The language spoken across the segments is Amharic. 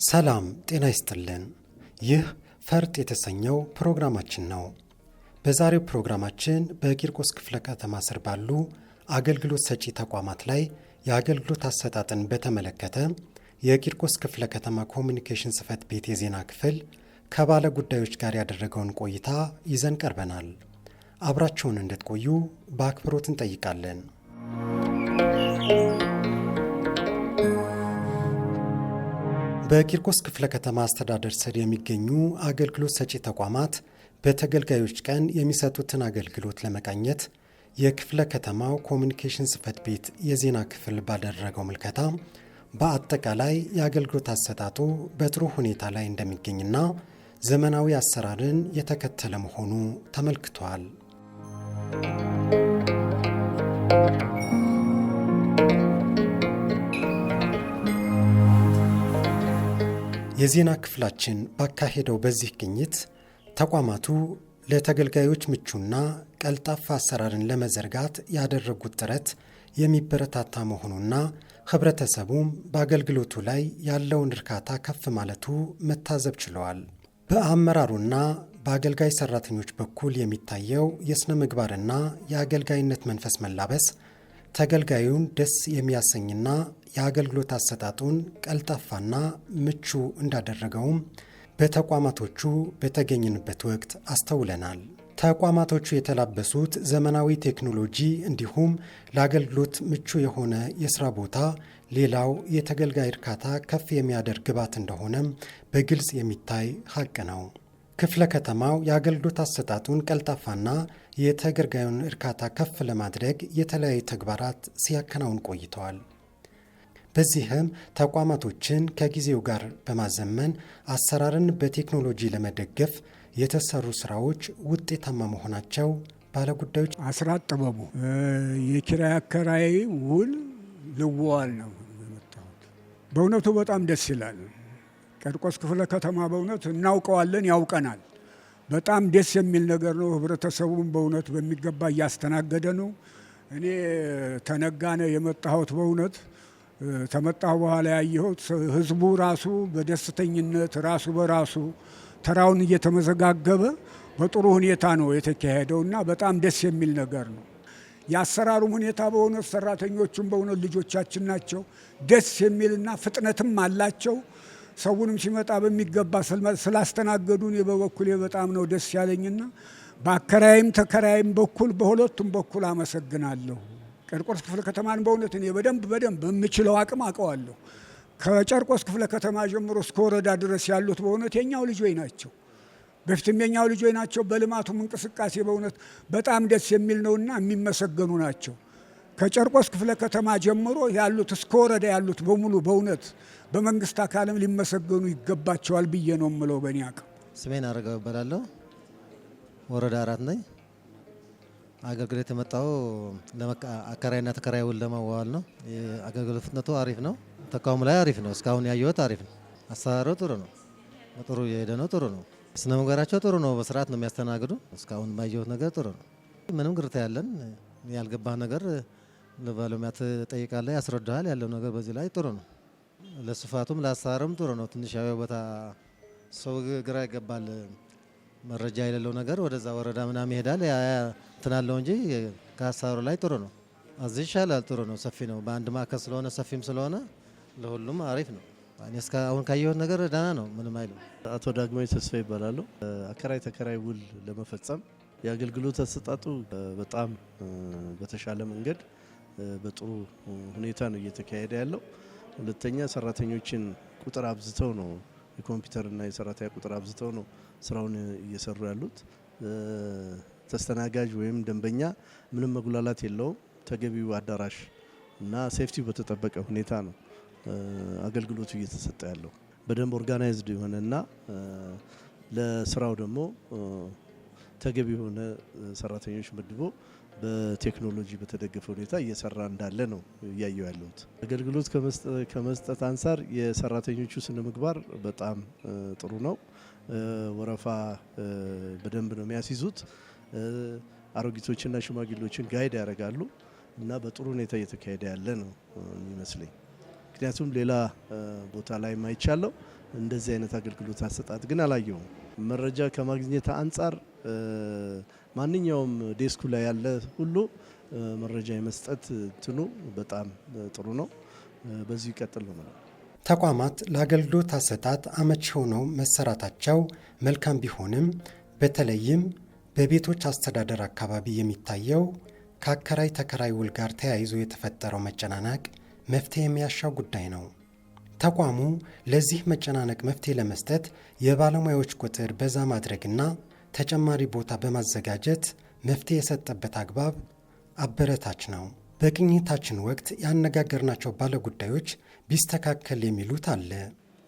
ሰላም ጤና ይስጥልን። ይህ ፈርጥ የተሰኘው ፕሮግራማችን ነው። በዛሬው ፕሮግራማችን በቂርቆስ ክፍለ ከተማ ስር ባሉ አገልግሎት ሰጪ ተቋማት ላይ የአገልግሎት አሰጣጥን በተመለከተ የቂርቆስ ክፍለ ከተማ ኮሚኒኬሽን ጽሕፈት ቤት የዜና ክፍል ከባለ ጉዳዮች ጋር ያደረገውን ቆይታ ይዘን ቀርበናል። አብራችሁን እንድትቆዩ በአክብሮት እንጠይቃለን። በቂርቆስ ክፍለ ከተማ አስተዳደር ስር የሚገኙ አገልግሎት ሰጪ ተቋማት በተገልጋዮች ቀን የሚሰጡትን አገልግሎት ለመቃኘት የክፍለ ከተማው ኮሚኒኬሽን ጽሕፈት ቤት የዜና ክፍል ባደረገው ምልከታ በአጠቃላይ የአገልግሎት አሰጣጡ በጥሩ ሁኔታ ላይ እንደሚገኝና ዘመናዊ አሰራርን የተከተለ መሆኑ ተመልክቷል። የዜና ክፍላችን ባካሄደው በዚህ ግኝት ተቋማቱ ለተገልጋዮች ምቹና ቀልጣፋ አሰራርን ለመዘርጋት ያደረጉት ጥረት የሚበረታታ መሆኑና ሕብረተሰቡም በአገልግሎቱ ላይ ያለውን እርካታ ከፍ ማለቱ መታዘብ ችለዋል። በአመራሩና በአገልጋይ ሰራተኞች በኩል የሚታየው የሥነ ምግባርና የአገልጋይነት መንፈስ መላበስ ተገልጋዩን ደስ የሚያሰኝና የአገልግሎት አሰጣጡን ቀልጣፋና ምቹ እንዳደረገውም በተቋማቶቹ በተገኘንበት ወቅት አስተውለናል። ተቋማቶቹ የተላበሱት ዘመናዊ ቴክኖሎጂ እንዲሁም ለአገልግሎት ምቹ የሆነ የሥራ ቦታ ሌላው የተገልጋይ እርካታ ከፍ የሚያደርግ ግብዓት እንደሆነም በግልጽ የሚታይ ሀቅ ነው። ክፍለ ከተማው የአገልግሎት አሰጣጡን ቀልጣፋና የተገልጋዩን እርካታ ከፍ ለማድረግ የተለያዩ ተግባራት ሲያከናውን ቆይተዋል። በዚህም ተቋማቶችን ከጊዜው ጋር በማዘመን አሰራርን በቴክኖሎጂ ለመደገፍ የተሰሩ ስራዎች ውጤታማ መሆናቸው ባለጉዳዮች አስራት ጥበቡ የኪራይ አከራይ ውል ልዋል ነው የመጣሁት። በእውነቱ በጣም ደስ ይላል። ቂርቆስ ክፍለ ከተማ በእውነት እናውቀዋለን፣ ያውቀናል። በጣም ደስ የሚል ነገር ነው። ሕብረተሰቡም በእውነት በሚገባ እያስተናገደ ነው። እኔ ተነጋነ የመጣሁት በእውነት ተመጣሁ በኋላ ያየሁት ህዝቡ ራሱ በደስተኝነት ራሱ በራሱ ተራውን እየተመዘጋገበ በጥሩ ሁኔታ ነው የተካሄደውና በጣም ደስ የሚል ነገር ነው። የአሰራሩም ሁኔታ በእውነት ሰራተኞቹም በእውነት ልጆቻችን ናቸው። ደስ የሚልና ፍጥነትም አላቸው። ሰውንም ሲመጣ በሚገባ ስላስተናገዱን በበኩሌ በጣም ነው ደስ ያለኝና በአከራይም ተከራይም በኩል በሁለቱም በኩል አመሰግናለሁ። ቂርቆስ ክፍለ ከተማን በእውነት እኔ በደንብ በምችለው አቅም አውቀዋለሁ። ከቂርቆስ ክፍለ ከተማ ጀምሮ እስከ ወረዳ ድረስ ያሉት በእውነት የኛው ልጆች ናቸው። በፊትም የኛው ልጆች ናቸው። በልማቱም እንቅስቃሴ በእውነት በጣም ደስ የሚል ነውና የሚመሰገኑ ናቸው። ከቂርቆስ ክፍለ ከተማ ጀምሮ ያሉት እስከ ወረዳ ያሉት በሙሉ በእውነት በመንግስት አካልም ሊመሰገኑ ይገባቸዋል ብዬ ነው የምለው። በእኔ አቅም ስሜን አረጋው እባላለሁ። ወረዳ 4 ነኝ። አገልግሎት የመጣው አከራይና ተከራይ ውል ለማዋዋል ነው። የአገልግሎት ፍጥነቱ አሪፍ ነው። ተቋሙ ላይ አሪፍ ነው። እስካሁን ያየሁት አሪፍ ነው። አሰራሩ ጥሩ ነው። ጥሩ የሄደ ነው። ጥሩ ነው። ስነ ምግባራቸው ጥሩ ነው። በስርዓት ነው የሚያስተናግዱ። እስካሁን ባየሁት ነገር ጥሩ ነው። ምንም ግርታ ያለን ያልገባህ ነገር ለባለሙያ ትጠይቃለህ፣ ያስረዳሃል። ያለው ነገር በዚህ ላይ ጥሩ ነው። ለስፋቱም ለአሰራሩም ጥሩ ነው። ትንሽ ያው ቦታ ሰው ግራ ይገባል። መረጃ የሌለው ነገር ወደዛ ወረዳ ምናምን ይሄዳል እንትናለው እንጂ ከአሰራሩ ላይ ጥሩ ነው። አዚህ ይሻላል። ጥሩ ነው። ሰፊ ነው። በአንድ ማዕከል ስለሆነ ሰፊም ስለሆነ ለሁሉም አሪፍ ነው። አሁን ካየሁት ነገር ደህና ነው። ምንም አይልም። አቶ ዳግማዊ ተስፋ ይባላሉ። አከራይ ተከራይ ውል ለመፈጸም የአገልግሎት አሰጣጡ በጣም በተሻለ መንገድ በጥሩ ሁኔታ ነው እየተካሄደ ያለው። ሁለተኛ ሰራተኞችን ቁጥር አብዝተው ነው የኮምፒውተርና የሰራተኛ ቁጥር አብዝተው ነው ስራውን እየሰሩ ያሉት። ተስተናጋጅ ወይም ደንበኛ ምንም መጉላላት የለውም። ተገቢው አዳራሽ እና ሴፍቲ በተጠበቀ ሁኔታ ነው አገልግሎቱ እየተሰጠ ያለው። በደንብ ኦርጋናይዝድ የሆነና ለስራው ደግሞ ተገቢ የሆነ ሰራተኞች መድቦ በቴክኖሎጂ በተደገፈ ሁኔታ እየሰራ እንዳለ ነው እያየው ያለሁት። አገልግሎት ከመስጠት አንጻር የሰራተኞቹ ስነ ምግባር በጣም ጥሩ ነው። ወረፋ በደንብ ነው የሚያስይዙት። አሮጊቶችና ሽማግሌዎችን ጋይድ ያደርጋሉ እና በጥሩ ሁኔታ እየተካሄደ ያለ ነው የሚመስለኝ። ምክንያቱም ሌላ ቦታ ላይ ማይቻለው እንደዚህ አይነት አገልግሎት አሰጣጥ ግን አላየውም። መረጃ ከማግኘት አንጻር ማንኛውም ዴስኩ ላይ ያለ ሁሉ መረጃ የመስጠት እንትኑ በጣም ጥሩ ነው። በዚህ ይቀጥል ነው። ተቋማት ለአገልግሎት አሰጣጥ አመቺ ሆነው መሰራታቸው መልካም ቢሆንም በተለይም በቤቶች አስተዳደር አካባቢ የሚታየው ከአከራይ ተከራይ ውል ጋር ተያይዞ የተፈጠረው መጨናነቅ መፍትሄ የሚያሻው ጉዳይ ነው። ተቋሙ ለዚህ መጨናነቅ መፍትሄ ለመስጠት የባለሙያዎች ቁጥር በዛ ማድረግና ተጨማሪ ቦታ በማዘጋጀት መፍትሄ የሰጠበት አግባብ አበረታች ነው። በቅኝታችን ወቅት ያነጋገርናቸው ባለጉዳዮች ቢስተካከል የሚሉት አለ።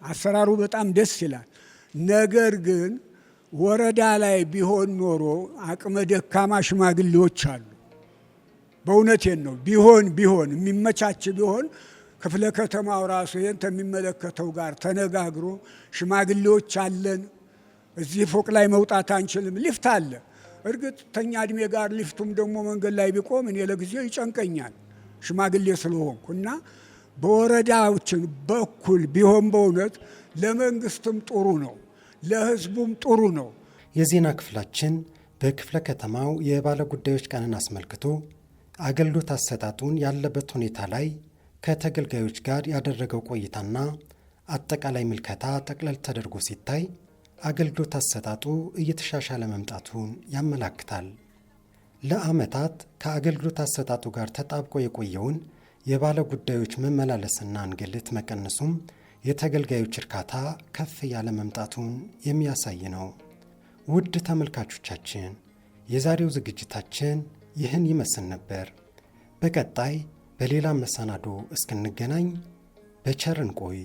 አሰራሩ በጣም ደስ ይላል። ነገር ግን ወረዳ ላይ ቢሆን ኖሮ አቅመ ደካማ ሽማግሌዎች አሉ። በእውነቴን ነው። ቢሆን የሚመቻች ቢሆን ክፍለ ከተማው ራሱ ይህን ከሚመለከተው ጋር ተነጋግሮ ሽማግሌዎች አለን፣ እዚህ ፎቅ ላይ መውጣት አንችልም፣ ሊፍት አለ። እርግጥ ተኛ እድሜ ጋር ሊፍቱም ደግሞ መንገድ ላይ ቢቆም እኔ ለጊዜው ይጨንቀኛል ሽማግሌ ስለሆንኩ እና በወረዳዎችን በኩል ቢሆን በእውነት ለመንግስትም ጥሩ ነው፣ ለህዝቡም ጥሩ ነው። የዜና ክፍላችን በክፍለ ከተማው የባለ ጉዳዮች ቀንን አስመልክቶ አገልግሎት አሰጣጡን ያለበት ሁኔታ ላይ ከተገልጋዮች ጋር ያደረገው ቆይታና አጠቃላይ ምልከታ ጠቅለል ተደርጎ ሲታይ አገልግሎት አሰጣጡ እየተሻሻለ መምጣቱን ያመላክታል። ለዓመታት ከአገልግሎት አሰጣጡ ጋር ተጣብቆ የቆየውን የባለ ጉዳዮች መመላለስና እንግልት መቀነሱም የተገልጋዮች እርካታ ከፍ ያለ መምጣቱን የሚያሳይ ነው። ውድ ተመልካቾቻችን፣ የዛሬው ዝግጅታችን ይህን ይመስል ነበር። በቀጣይ በሌላ መሰናዶ እስክንገናኝ በቸር እንቆይ።